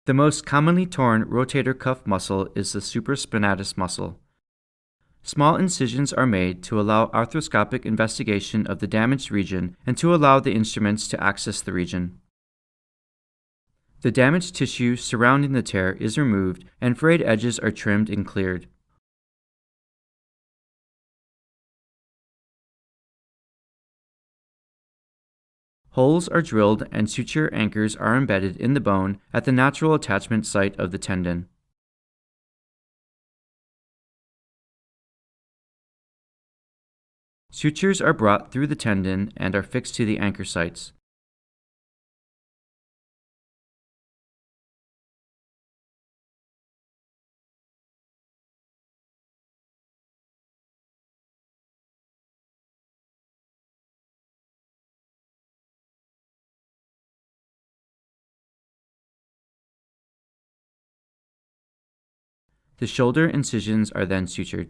The most commonly torn rotator cuff muscle is the supraspinatus muscle. Small incisions are made to allow arthroscopic investigation of the damaged region and to allow the instruments to access the region. The damaged tissue surrounding the tear is removed and frayed edges are trimmed and cleared. Holes are drilled and suture anchors are embedded in the bone at the natural attachment site of the tendon. Sutures are brought through the tendon and are fixed to the anchor sites. The shoulder incisions are then sutured.